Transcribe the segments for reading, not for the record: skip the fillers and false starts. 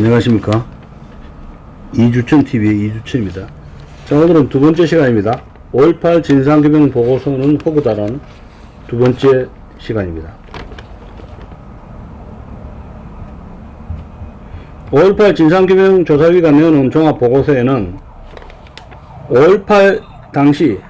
안녕하십니까. 이주천TV의 이주천입니다. 자, 오늘은 두 번째 시간입니다. 5.18 진상규명 보고서는 허구다라는 두 번째 시간입니다. 5.18 진상규명 조사위가 내놓은 종합보고서에는 5.18 당시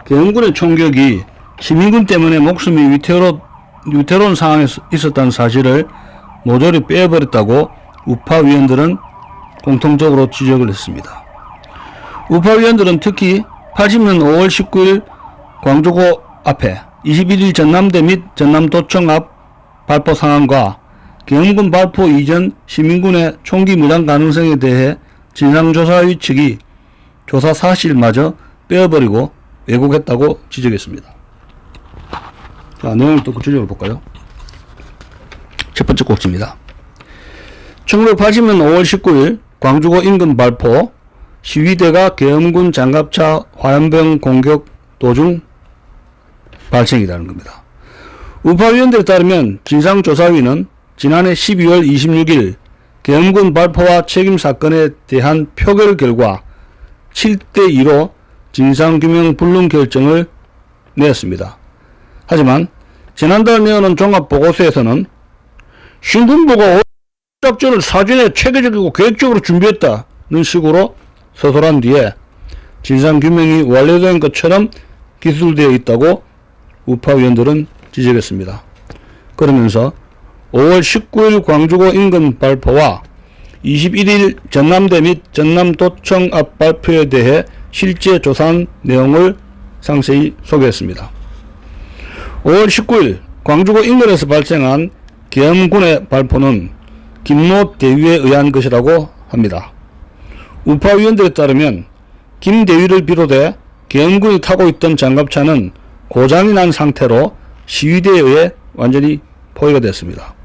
계엄군의 총격이 시민군 때문에 목숨이 위태로운 상황에 있었다는 사실을 모조리 빼버렸다고 우파 위원들은 공통적으로 지적을 했습니다. 우파 위원들은 특히 80년 5월 19일 광주고 앞에 21일 전남대 및 전남도청 앞 발포 상황과 계엄군 발포 이전 시민군의 총기 무장 가능성에 대해 진상조사위 측이 조사 사실마저 빼어버리고 왜곡했다고 지적했습니다. 자, 내용을 또 구체적으로 볼까요? 첫 번째 꼭지입니다. 1980년 5월 19일 광주고 인근 발포 시위대가 계엄군 장갑차 화염병 공격 도중 발생이라는 겁니다. 우파위원들에 따르면 진상조사위는 지난해 12월 26일 계엄군 발포와 책임 사건에 대한 표결 결과 7대2로 진상규명 불능 결정을 내었습니다. 하지만 지난달 내어놓은 종합보고서에서는 신군부가 작전을 사전에 체계적이고 계획적으로 준비했다는 식으로 서술한 뒤에 진상규명이 완료된 것처럼 기술되어 있다고 우파위원들은 지적했습니다. 그러면서 5월 19일 광주고 인근 발포와 21일 전남대 및 전남도청 앞 발표에 대해 실제 조사한 내용을 상세히 소개했습니다. 5월 19일 광주고 인근에서 발생한 계엄군의 발포는 김모 대위에 의한 것이라고 합니다. 우파위원들에 따르면 김 대위를 비롯해 계엄군이 타고 있던 장갑차는 고장이 난 상태로 시위대에 의해 완전히 포위가 됐습니다.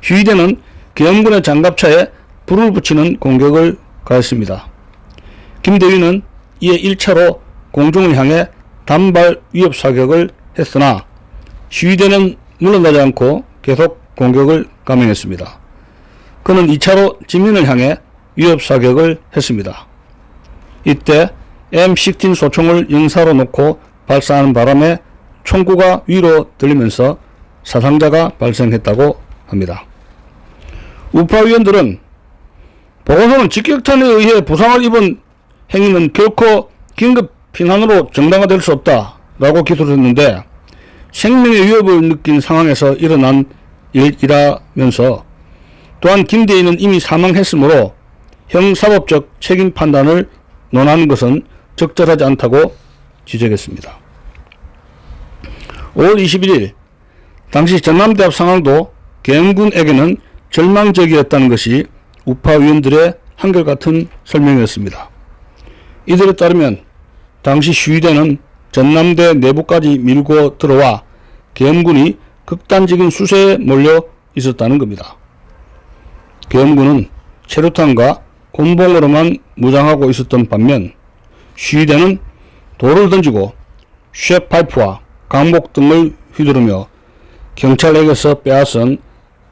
시위대는 계엄군의 장갑차에 불을 붙이는 공격을 가했습니다. 김 대위는 이에 1차로 공중을 향해 단발 위협 사격을 했으나 시위대는 물러나지 않고 계속 공격을 감행했습니다. 그는 2차로 진민을 향해 위협 사격을 했습니다. 이때 M16 소총을 영사로 놓고 발사하는 바람에 총구가 위로 들리면서 사상자가 발생했다고 합니다. 우파위원들은 보고서는 직격탄에 의해 부상을 입은 행위는 결코 긴급 피난으로 정당화될 수 없다라고 기술했는데 생명의 위협을 느낀 상황에서 일어난 일이라면서 또한 김 대위는 이미 사망했으므로 형사법적 책임 판단을 논하는 것은 적절하지 않다고 지적했습니다. 5월 21일 당시 전남대 앞 상황도 계엄군에게는 절망적이었다는 것이 우파위원들의 한결같은 설명이었습니다. 이들에 따르면 당시 시위대는 전남대 내부까지 밀고 들어와 계엄군이 극단적인 수세에 몰려 있었다는 겁니다. 계엄군은 체류탄과 곤봉으로만 무장하고 있었던 반면 시위대는 돌을 던지고 쇠파이프와 강목 등을 휘두르며 경찰에게서 빼앗은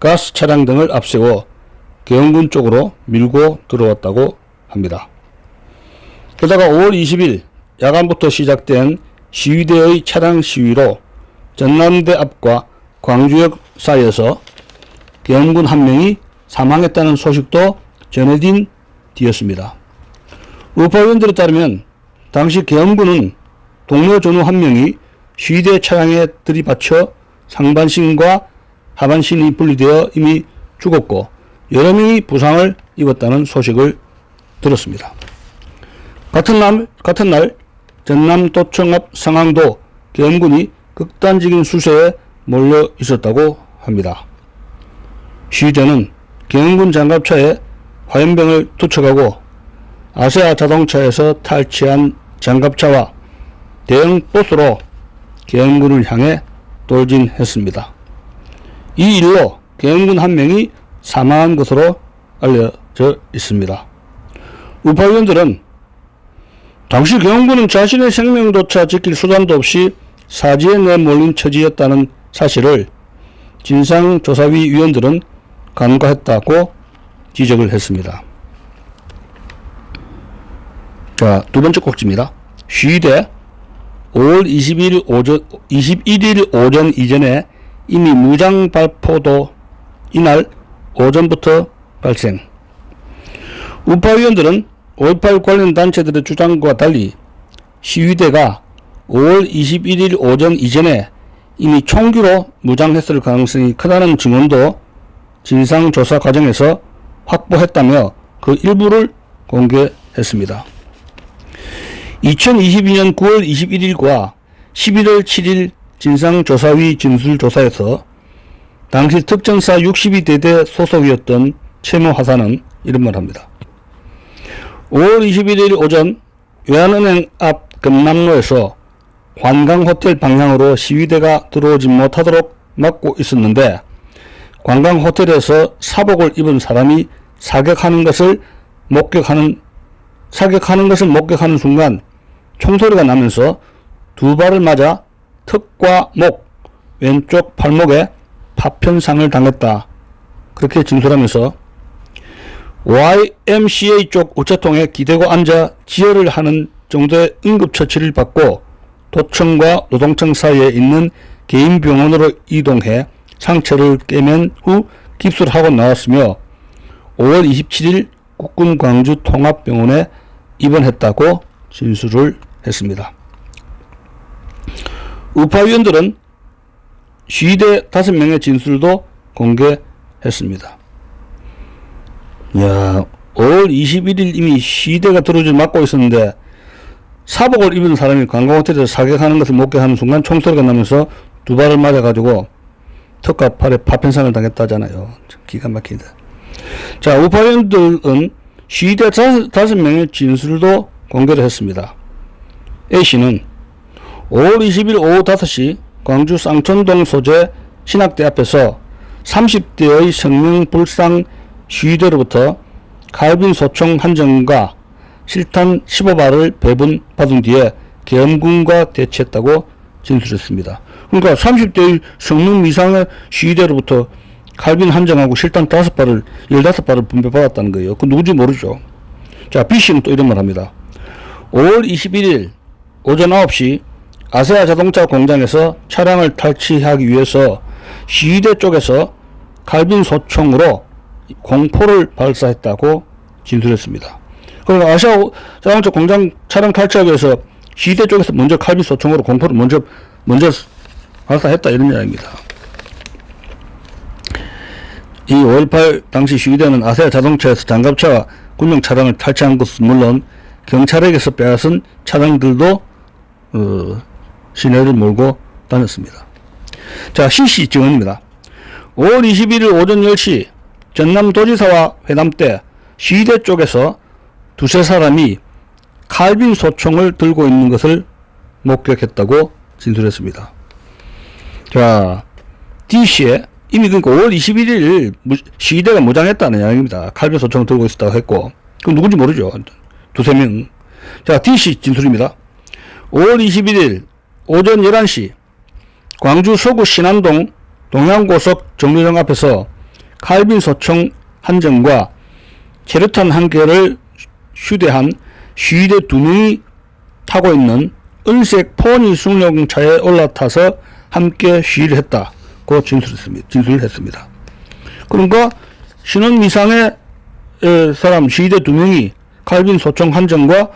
가스 차량 등을 앞세워 계엄군 쪽으로 밀고 들어왔다고 합니다. 게다가 5월 20일 야간부터 시작된 시위대의 차량 시위로 전남대 앞과 광주역 사이에서 계엄군 한 명이 사망했다는 소식도 전해진 뒤였습니다. 우파위원들에 따르면 당시 계엄군은 동료 전우 한 명이 시위대 차량에 들이받쳐 상반신과 하반신이 분리되어 이미 죽었고 여러 명이 부상을 입었다는 소식을 들었습니다. 같은 날 전남도청 앞 상황도 계엄군이 극단적인 수세에 몰려 있었다고 합니다. 시위대는 계엄군 장갑차에 화염병을 투척하고 아세아 자동차에서 탈취한 장갑차와 대형 보스로 계엄군을 향해 돌진했습니다. 이 일로 계엄군 한 명이 사망한 것으로 알려져 있습니다. 우파위원들은 당시 계엄군은 자신의 생명조차 지킬 수단도 없이 사지에 내몰린 처지였다는 사실을 진상조사위 위원들은 간과했다고 지적을 했습니다. 자, 두 번째 꼭지입니다. 시위대 5월 21일 오전 이전에 이미 무장 발포도 이날 오전부터 발생. 우파 의원들은 5.18 관련 단체들의 주장과 달리 시위대가 5월 21일 오전 이전에 이미 총기로 무장했을 가능성이 크다는 증언도 진상조사 과정에서 확보했다며 그 일부를 공개했습니다. 2022년 9월 21일과 11월 7일 진상조사위 진술조사에서 당시 특전사 62대대 소속이었던 최모 하사는 이런 말을 합니다. 5월 21일 오전 외환은행 앞 금남로에서 관광호텔 방향으로 시위대가 들어오지 못하도록 막고 있었는데 관광호텔에서 사복을 입은 사람이 사격하는 것을 목격하는 순간 총소리가 나면서 두 발을 맞아 턱과 목, 왼쪽 팔목에 파편상을 당했다. 그렇게 진술하면서 YMCA 쪽 우체통에 기대고 앉아 지혈을 하는 정도의 응급처치를 받고 도청과 노동청 사이에 있는 개인 병원으로 이동해 상처를 꿰맨 후 깁스를 하고 나왔으며 5월 27일 국군 광주 통합병원에 입원했다고 진술을 했습니다. 우파 의원들은 시위대 5명의 진술도 공개했습니다. 야, 5월 21일 이미 시위대가 들어오지 막고 있었는데 사복을 입은 사람이 관광호텔에서 사격하는 것을 목격하는 순간 총소리가 나면서 두 발을 맞아가지고 턱과 팔에 파편상을 당했다잖아요. 기가 막히다. 자, 우파 의원들은 시위대 5명의 진술도 공개를 했습니다. A씨는 5월 20일 오후 5시 광주 쌍천동 소재 신학대 앞에서 30대의 성명불상 시위대로부터 칼빈 소총 한 정과 실탄 15발을 배분받은 뒤에 계엄군과 대치했다고 진술했습니다. 그러니까 30대의 성능 미상의 시위대로부터 칼빈 한 정하고 실탄 5발을 15발을 분배받았다는 거예요. 그 누군지 모르죠. 자, B씨는 또 이런 말 합니다. 5월 21일 오전 9시 아세아 자동차 공장에서 차량을 탈취하기 위해서 시위대 쪽에서 칼빈 소총으로 공포를 발사했다고 진술했습니다. 그러니까 아시아 자동차 공장 차량 탈취하기 위해서 시위대 쪽에서 먼저 칼빈 소총으로 공포를 먼저 발사했다 이런 이야기입니다. 이 5.18 당시 시위대는 아세아 자동차에서 장갑차와 군용 차량을 탈취한 것은 물론 경찰에게서 빼앗은 차량들도 시내를 몰고 다녔습니다. 자, C씨 증언입니다. 5월 21일 오전 10시 전남도지사와 회담 때 시위대 쪽에서 두세 사람이 칼빈 소총을 들고 있는 것을 목격했다고 진술했습니다. 자, D씨에 이미 그러니까 5월 21일 시위대가 무장했다는 이야기입니다. 칼빈 소총을 들고 있었다고 했고, 그럼 누군지 모르죠. 두세 명. 자, D씨 진술입니다. 5월 21일 오전 11시 광주 서구 신안동 동양고속 정류장 앞에서 칼빈 소총 한 정과 체류탄 한 개를 휴대한 시위대 2명이 타고 있는 은색 포니 승용차에 올라타서 함께 시위를 했다고 진술을 했습니다. 그러니까 신원 미상의 사람 시위대 2명이 칼빈 소총 한 정과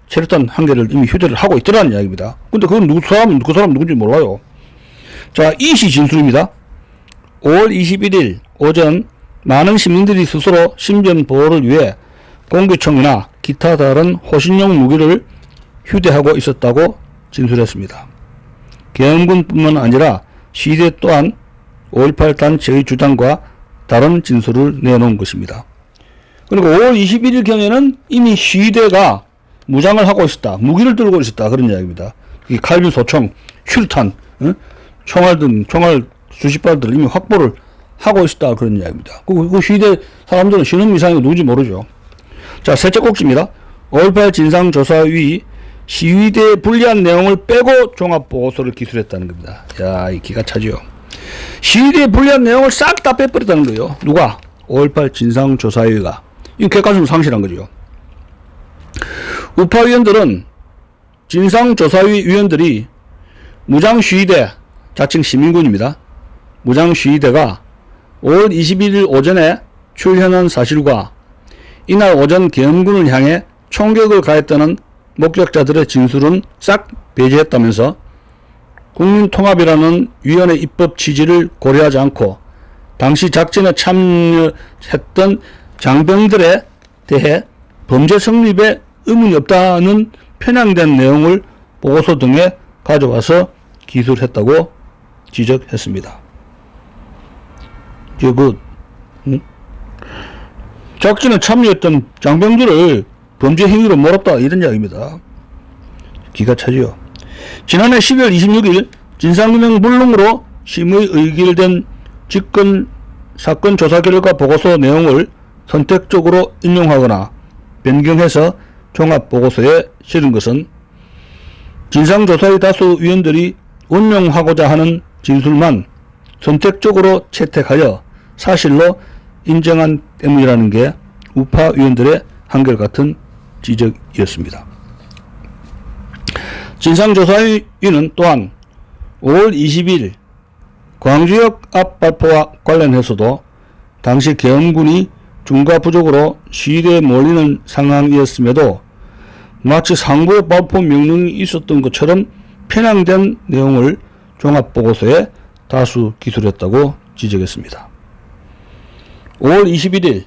체류탄 한 개를 이미 휴대를 하고 있더라는 이야기입니다. 근데 그건 그 사람 누군지 몰라요. 자, E씨 진술입니다. 5월 21일 오전 많은 시민들이 스스로 신변 보호를 위해 공기총이나 기타 다른 호신용 무기를 휴대하고 있었다고 진술했습니다. 계엄군뿐만 아니라 시위대 또한 5.18 단체의 주장과 다른 진술을 내놓은 것입니다. 그리고 5월 21일경에는 이미 시위대가 무장을 하고 있었다. 무기를 들고 있었다. 그런 이야기입니다. 이 칼빈 소총, 슈탄, 총알 수십 발들 이미 확보를 하고 있었다. 그런 이야기입니다. 그 시위대 사람들은 신원 미상이 누군지 모르죠. 자, 셋째 꼭지입니다. 5.18 진상조사위 시위대에 불리한 내용을 빼고 종합보고서를 기술했다는 겁니다. 야, 이 기가 차죠. 시위대에 불리한 내용을 싹 다 빼버렸다는 거예요. 누가? 5.18 진상조사위가 이 객관성을 상실한 거죠. 우파 위원들은 진상조사위 위원들이 무장시위대, 자칭 시민군입니다. 무장시위대가 5월 21일 오전에 출현한 사실과 이날 오전 계엄군을 향해 총격을 가했다는 목격자들의 진술은 싹 배제했다면서 국민통합이라는 위원회 입법 취지를 고려하지 않고 당시 작전에 참여했던 장병들에 대해 범죄 성립에 의문이 없다는 편향된 내용을 보고서 등에 가져와서 기술했다고 지적했습니다. 작전에 참여했던 장병들을 범죄 행위로 몰았다 이런 이야기입니다. 기가 차지요. 지난해 12월 26일 진상규명 불능으로 심의 의결된 직권 사건 조사 결과 보고서 내용을 선택적으로 인용하거나 변경해서 종합보고서에 실은 것은 진상조사의 다수 위원들이 운용하고자 하는 진술만 선택적으로 채택하여 사실로 인정한 때문이라는 게 우파 위원들의 한결같은 지적이었습니다. 진상조사위는 또한 5월 20일 광주역 앞 발포와 관련해서도 당시 계엄군이 중과 부족으로 시위대에 몰리는 상황이었음에도 마치 상부의 발포 명령이 있었던 것처럼 편향된 내용을 종합보고서에 다수 기술했다고 지적했습니다. 5월 21일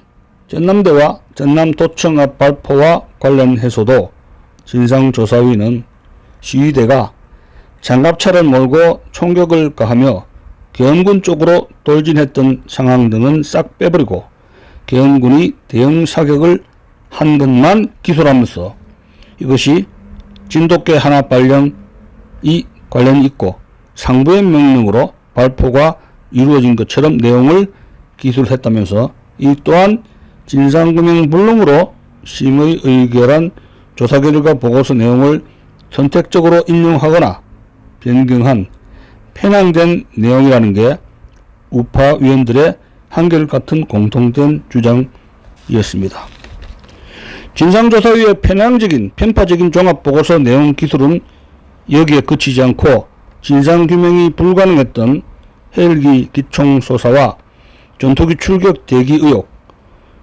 전남대와 전남도청 앞 발포와 관련해서도 진상조사위는 시위대가 장갑차를 몰고 총격을 가하며 계엄군 쪽으로 돌진했던 상황 등은 싹 빼버리고 계엄군이 대형 사격을 한 것만 기술하면서 이것이 진돗개 하나 발령이 관련이 있고 상부의 명령으로 발포가 이루어진 것처럼 내용을 기술했다면서 이 또한 진상규명 불능으로 심의 의결한 조사 결과 보고서 내용을 선택적으로 인용하거나 변경한 편향된 내용이라는 게 우파 위원들의 한결같은 공통된 주장이었습니다. 진상조사위의 편향적인 편파적인 종합보고서 내용 기술은 여기에 그치지 않고 진상규명이 불가능했던 헬기 기총소사와 전투기 출격 대기 의혹,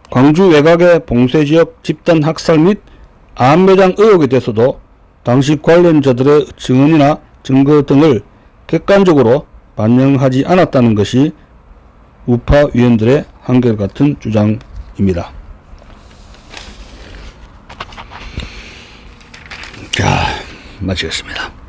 광주 외곽의 봉쇄지역 집단 학살 및 암매장 의혹에 대해서도 당시 관련자들의 증언이나 증거 등을 객관적으로 반영하지 않았다는 것이 우파 위원들의 한결같은 주장입니다. 자, 마치겠습니다.